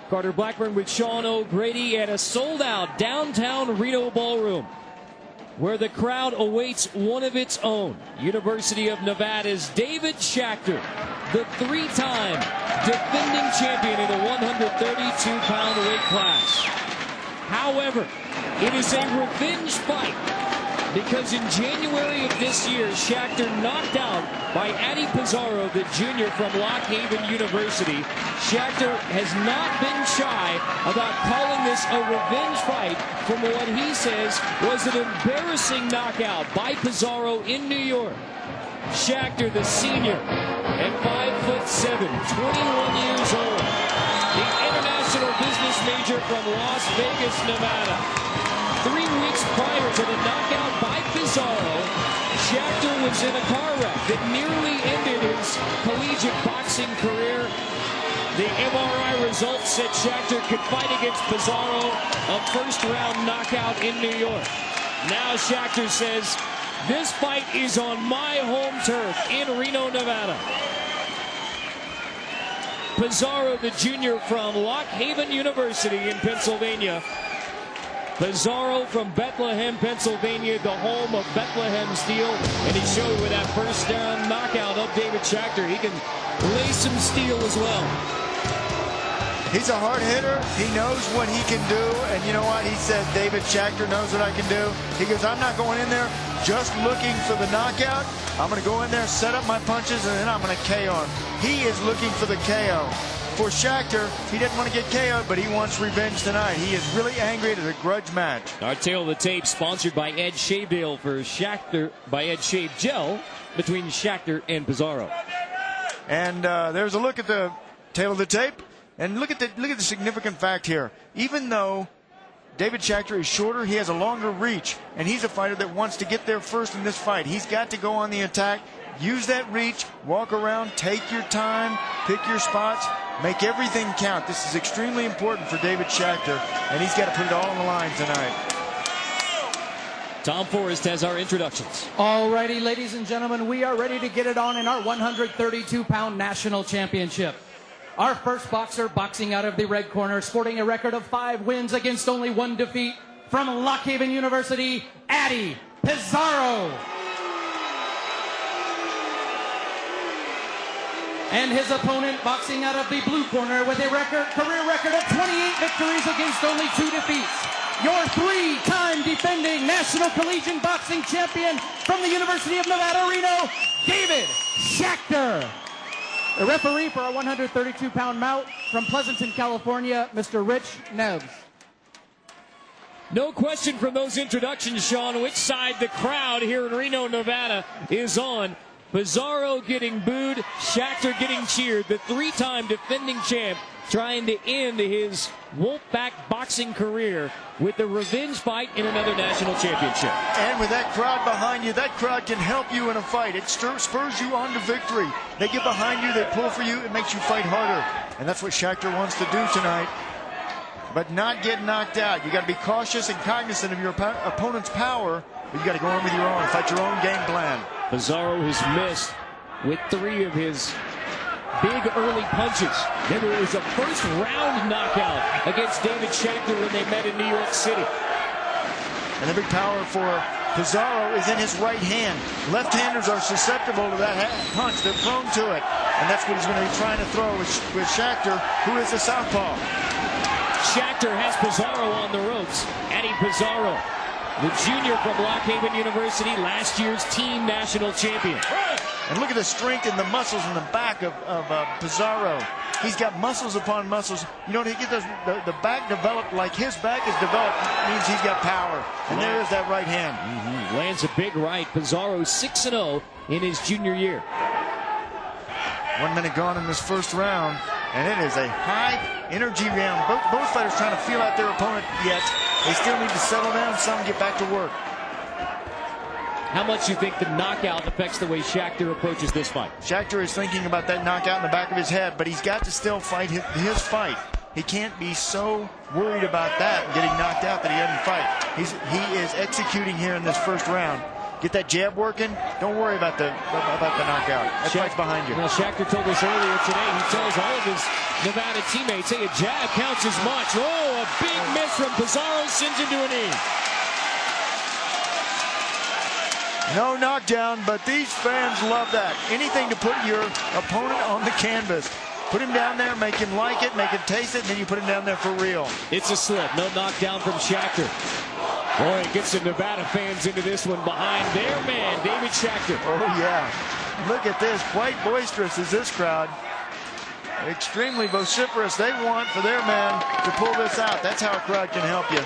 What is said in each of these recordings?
Carter Blackburn with Sean O'Grady at a sold-out downtown Reno ballroom, where the crowd awaits one of its own. University of Nevada's David Shachter, the three-time defending champion in the 132-pound weight class. However, it is a revenge fight, because in January of this year, Shachter knocked out by Addy Pizarro, the junior from Lock Haven University. Shachter has not been shy about calling this a revenge fight from what he says was an embarrassing knockout by Pizarro in New York. Shachter, the senior, at 5'7", 21 years old, the international business major from Las Vegas, Nevada. 3 weeks prior to the knockout by Pizarro, Shachter was in a car wreck that nearly ended his collegiate boxing career. The MRI results said Shachter could fight against Pizarro, a first-round knockout in New York. Now Shachter says, this fight is on my home turf in Reno, Nevada. Pizarro, the junior from Lock Haven University in Pennsylvania. Pizarro from Bethlehem, Pennsylvania, the home of Bethlehem Steel. And he showed with that first down knockout of David Shachter, he can lay some steel as well. He's a hard hitter. He knows what he can do. And you know what? He says, David Shachter knows what I can do. He goes, I'm not going in there just looking for the knockout. I'm going to go in there, set up my punches, and then I'm going to KO him. He is looking for the KO. For Shachter, he didn't want to get KO'd, but he wants revenge tonight. He is really angry at a grudge match. Our tail of the tape sponsored by Ed Shavedale for Shachter, by Ed Shave Gel, between Shachter and Pizarro. And there's a look at the tail of the tape. And look at the significant fact here. Even though David Shachter is shorter, he has a longer reach, and he's a fighter that wants to get there first in this fight. He's got to go on the attack, use that reach, walk around, take your time, pick your spots, make everything count. This is extremely important for David Shachter, and he's got to put it all on the line tonight. Tom Forrest has our introductions. All righty, ladies and gentlemen, we are ready to get it on in our 132-pound national championship. Our first boxer, boxing out of the red corner, sporting a record of 5 wins against only 1 defeat, from Lock Haven University, Addy Pizarro. And his opponent, boxing out of the blue corner with a career record of 28 victories against only 2 defeats, your 3-time defending national collegiate boxing champion from the University of Nevada, Reno, David Shachter. The referee for our 132-pound bout from Pleasanton, California, Mr. Rich Neves. No question from those introductions, Sean, which side the crowd here in Reno, Nevada is on. Pizarro getting booed, Shachter getting cheered. The 3-time defending champ trying to end his Wolfpack boxing career with a revenge fight in another national championship. And with that crowd behind you, that crowd can help you in a fight. It spurs you on to victory. They get behind you, they pull for you, it makes you fight harder. And that's what Shachter wants to do tonight. But not get knocked out. You got to be cautious and cognizant of your opponent's power, but you got to go in with your own, fight your own game plan. Pizarro has missed with 3 of his big early punches. Remember, it was a first-round knockout against David Shachter when they met in New York City. And the big power for Pizarro is in his right hand. Left-handers are susceptible to that punch. They're prone to it. And that's what he's going to be trying to throw with Shachter, who is a southpaw. Shachter has Pizarro on the ropes. Addy Pizarro, the junior from Lock Haven University, last year's team national champion. And look at the strength and the muscles in the back of Pizarro. He's got muscles upon muscles. You know, to get the back developed like his back is developed means he's got power. And there is that right hand. Lands a big right. Pizarro 6-0 in his junior year. 1 minute gone in this first round. And it is a high-energy round. Both fighters trying to feel out their opponent yet. They still need to settle down some and get back to work. How much do you think the knockout affects the way Shachter approaches this fight? Shachter is thinking about that knockout in the back of his head, but he's got to still fight his fight. He can't be so worried about that and getting knocked out that he doesn't fight. He is executing here in this first round. get that jab working. Don't worry about the knockout. That fight's behind you. Well, Shachter told us earlier today, he tells all of his Nevada teammates, hey, a jab counts as much. Oh, a big miss from Pizarro, sends him to a knee. No knockdown, but these fans love that. Anything to put your opponent on the canvas. Put him down there, make him like it, make him taste it, and then you put him down there for real. It's a slip. No knockdown from Shachter. Boy, it gets some Nevada fans into this one behind their man, David Shachter. Oh, yeah. Look at this. Quite boisterous is this crowd. Extremely vociferous. They want for their man to pull this out. That's how a crowd can help you.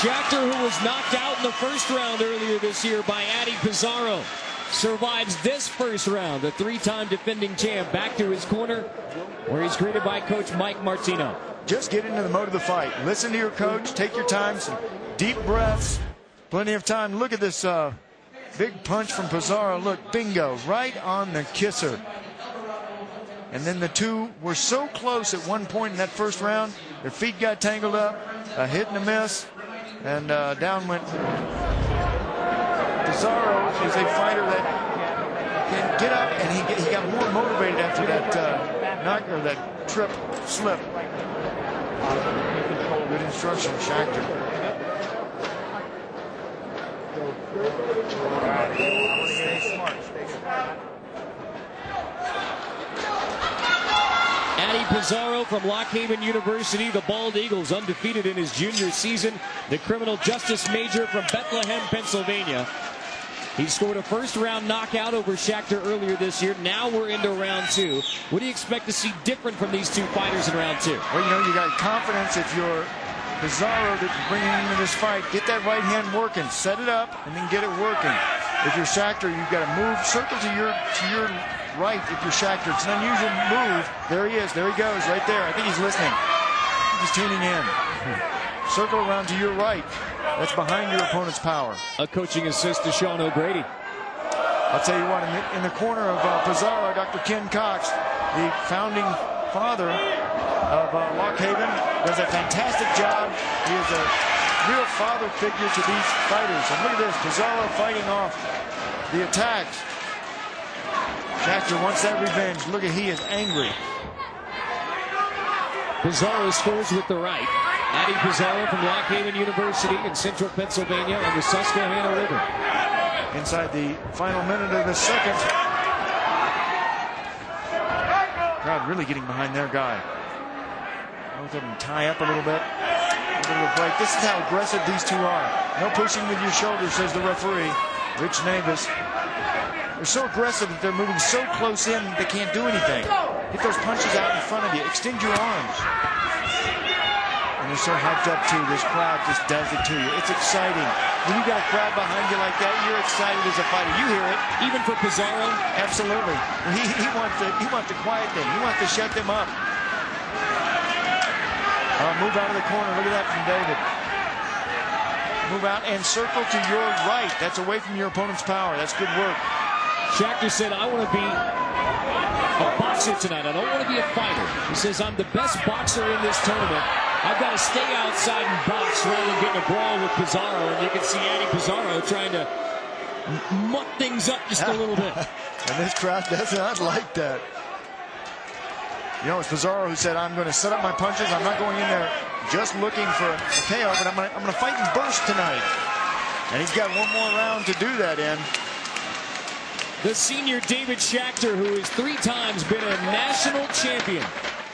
Shachter, who was knocked out in the first round earlier this year by Addy Pizarro, survives this first round. The three-time defending champ back to his corner, where he's greeted by Coach Mike Martino. Just get into the mode of the fight. Listen to your coach. Take your time. Some deep breaths. Plenty of time. Look at this big punch from Pizarro. Look, bingo, right on the kisser. And then the two were so close at one point in that first round. Their feet got tangled up. A hit and a miss. And down went Pizarro. Is a fighter that can get up, and he got more motivated after that knock or that slip. Good instruction, Shachter. Addy Pizarro from Lock Haven University, the Bald Eagles, undefeated in his junior season. The criminal justice major from Bethlehem, Pennsylvania. He scored a first-round knockout over Shachter earlier this year. Now we're into round two. What do you expect to see different from these two fighters in round two? Well, you know, you got confidence if you're Pizarro that you're bringing into this fight. Get that right hand working. Set it up and then get it working. If you're Shachter, you've got to move. Circle to your right if you're Shachter. It's an unusual move. There he is. There he goes right there. I think he's listening. He's tuning in. Circle around to your right. That's behind your opponent's power. A coaching assist to Sean O'Grady. I'll tell you what, in the corner of Pizarro, Dr. Ken Cox, the founding father of Lock Haven, does a fantastic job. He is a real father figure to these fighters. And look at this, Pizarro fighting off the attacks. Shachter wants that revenge. Look at, he is angry. Pizarro scores with the right. Addy Pizarro from Lock Haven University in central Pennsylvania on the Susquehanna River. Inside the final minute of the second. Crowd really getting behind their guy. Both of them tie up a little bit. A little break. This is how aggressive these two are. No pushing with your shoulders, says the referee, Rich Navis. They're so aggressive that they're moving so close in they can't do anything. Get those punches out in front of you. Extend your arms. And they're so hyped up too. This crowd just does it to you. It's exciting. When you got a crowd behind you like that, you're excited as a fighter. You hear it. Even for Pizarro? Absolutely. He wants to quiet them. He wants to shut them up. Move out of the corner. Look at that from David. Move out and circle to your right. That's away from your opponent's power. That's good work. Shachter said, I want to be a boxer tonight. I don't want to be a fighter. He says, I'm the best boxer in this tournament. I've got to stay outside and box rather than getting a brawl with Pizarro. And you can see Addy Pizarro trying to muck things up just a little bit. And this crowd does not like that. You know, it's Pizarro who said, I'm going to set up my punches. I'm not going in there just looking for a KO, but I'm going to fight and burst tonight. And he's got one more round to do that in. The senior David Shachter, who has 3 times been a national champion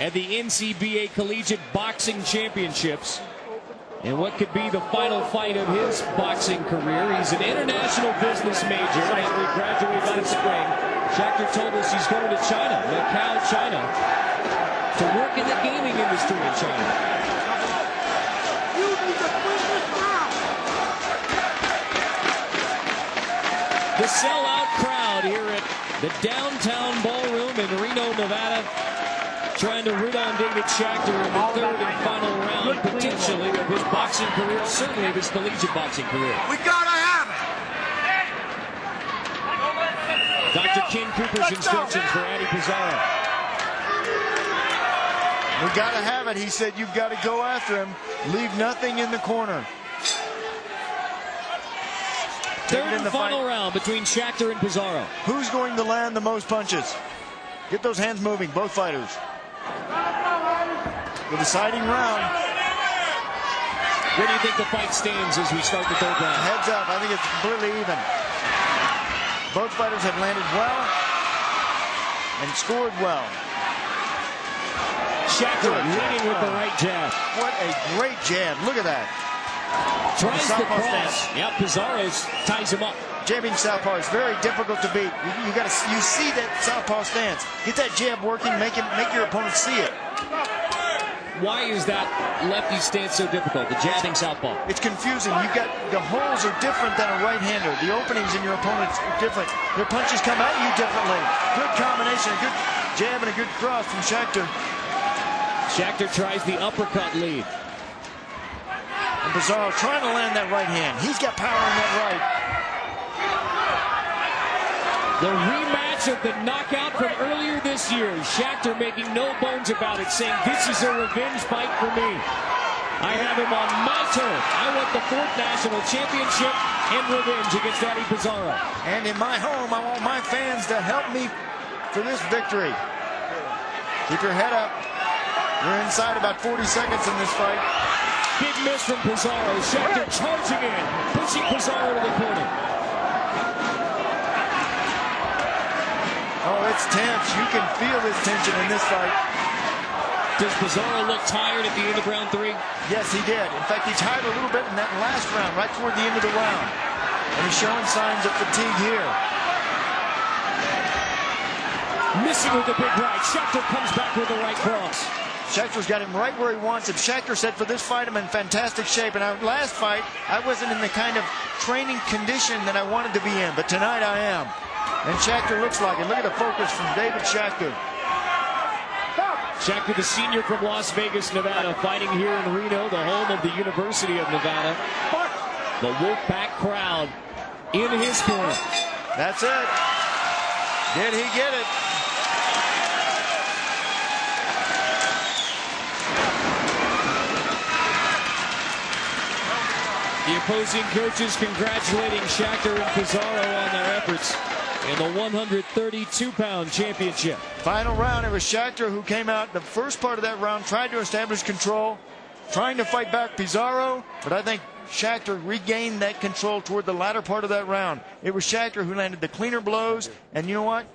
at the NCBA Collegiate Boxing Championships. And what could be the final fight of his boxing career. He's an international business major and will graduate last spring. Shachter told us he's going to China, Macau, China, to work in the gaming industry in China. The sellout crowd here at the downtown ballroom in Reno, Nevada, trying to root on David Shachter in the third and final round, potentially, of his boxing career, certainly of his collegiate boxing career. We gotta have it! Dr. Ken Cooper's instructions for Addy Pizarro. We got to have it. He said, you've got to go after him. Leave nothing in the corner. Third and final round between Shachter and Pizarro. Who's going to land the most punches? Get those hands moving, both fighters. The deciding round. Where do you think the fight stands as we start the third round? Heads up. I think it's completely even. Both fighters have landed well and scored well. Shachter leading with the right jab. What a great jab. Look at that. Tries the cross. Yeah, Pizarro ties him up. Jabbing southpaw is very difficult to beat. You see that southpaw stance. Get that jab working. Make your opponent see it. Why is that lefty stance so difficult? The jabbing southpaw. It's confusing. The holes are different than a right-hander. The openings in your opponents are different. Their punches come at you differently. Good combination, a good jab and a good cross from Shachter. Shachter tries the uppercut lead. And Pizarro trying to land that right hand. He's got power in that right. The rematch of the knockout from earlier this year. Shachter making no bones about it, saying this is a revenge fight for me. I have him on my turf. I want the 4th national championship and revenge against Eddie Pizarro. And in my home, I want my fans to help me for this victory. Keep your head up. We're inside about 40 seconds in this fight. Big miss from Pizarro. Shachter charging in, pushing Pizarro to the corner. Oh, it's tense. You can feel this tension in this fight. Does Pizarro look tired at the end of round 3? Yes, he did. In fact, he tired a little bit in that last round, right toward the end of the round. And he's showing signs of fatigue here. Missing with the big right. Shachter comes back with the right cross. Shachter's got him right where he wants him. Shachter said for this fight, I'm in fantastic shape. And last fight, I wasn't in the kind of training condition that I wanted to be in. But tonight I am. And Shachter looks like it. Look at the focus from David Shachter. Shachter, the senior from Las Vegas, Nevada, fighting here in Reno, the home of the University of Nevada. The Wolfpack crowd in his corner. That's it. Did he get it? The opposing coaches congratulating Shachter and Pizarro on their efforts in the 132-pound championship. Final round, it was Shachter who came out the first part of that round, tried to establish control, trying to fight back Pizarro, but I think Shachter regained that control toward the latter part of that round. It was Shachter who landed the cleaner blows, and you know what?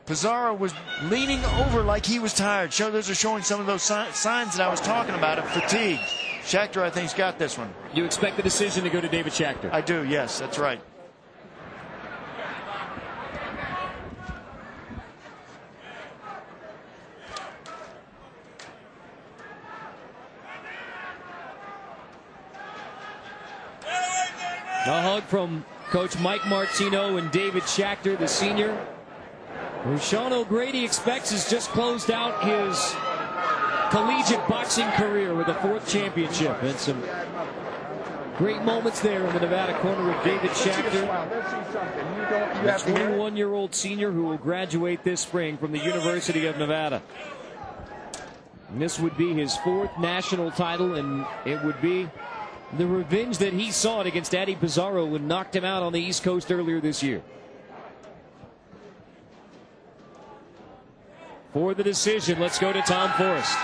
Pizarro was leaning over like he was tired. Those are showing some of those signs that I was talking about of fatigue. Shachter, I think, has got this one. You expect the decision to go to David Shachter? I do, yes, that's right. A hug from Coach Mike Martino and David Shachter, the senior, who Sean O'Grady expects has just closed out his collegiate boxing career with a 4th championship. And some great moments there in the Nevada corner of David Shachter, the 21-year-old senior who will graduate this spring from the University of Nevada. And this would be his 4th national title, and it would be the revenge that he sought against Eddie Pizarro when knocked him out on the East Coast earlier this year. For the decision, let's go to Tom Forrest.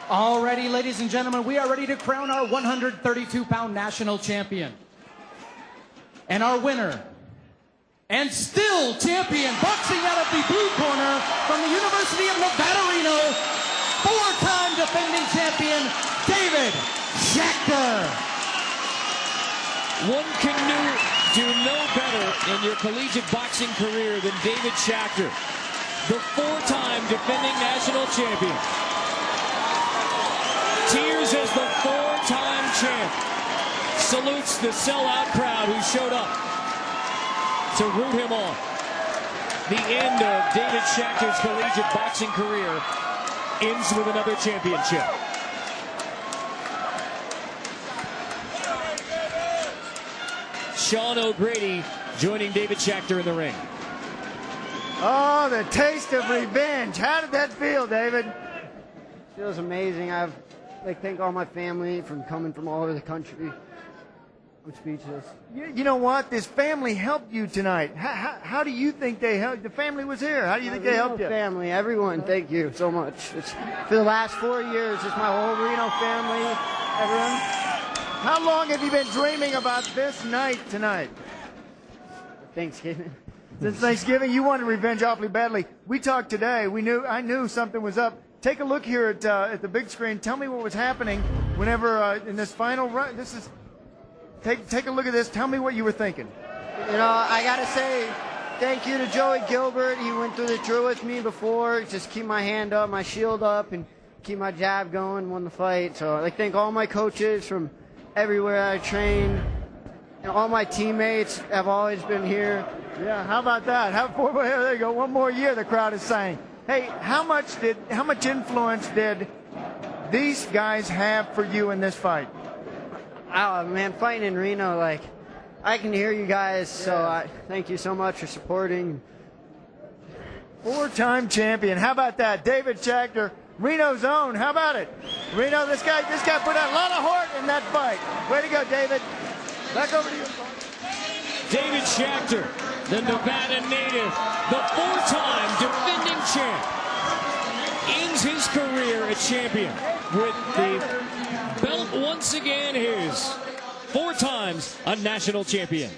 Alrighty, ladies and gentlemen, we are ready to crown our 132-pound national champion. And our winner, and still champion, boxing out of the blue corner from the University of Nevada, Reno, 4-time defending champion, David Shachter. One can do no better in your collegiate boxing career than David Shachter, the 4-time defending national champion. Tears as the 4-time champ salutes the sellout crowd who showed up to root him on. The end of David Shachter's collegiate boxing career ends with another championship. Sean O'Grady joining David Shachter in the ring. Oh, the taste of revenge. How did that feel, David? Feels amazing. I've thank all my family from coming from all over the country. I'm speechless. You know what? This family helped you tonight. How do you think they helped? The family was here. How do you think they helped you? Family, everyone, thank you so much. For the last 4 years, it's my whole Reno family, everyone. How long have you been dreaming about this night tonight? Thanksgiving. Since Thanksgiving, you wanted revenge awfully badly. We talked today. I knew something was up. Take a look here at the big screen. Tell me what was happening whenever in this final run. Take a look at this. Tell me what you were thinking. You know, I gotta say thank you to Joey Gilbert. He went through the drill with me before. Just keep my hand up, my shield up, and keep my jab going. Won the fight. So I thank all my coaches from everywhere I trained, and all my teammates have always been here. Yeah, how about that? There you go. One more year, the crowd is saying. Hey, how much influence did these guys have for you in this fight? Oh man, fighting in Reno, I can hear you guys, so thank you so much for supporting. 4-time champion. How about that? David Schachter, Reno's own. How about it? Reno, this guy put out a lot of heart in that fight. Way to go, David. Back over to you. David Schachter, the Nevada native, the 4-time defending champ, ends his career a champion with the belt once again his. 4 times a national champion.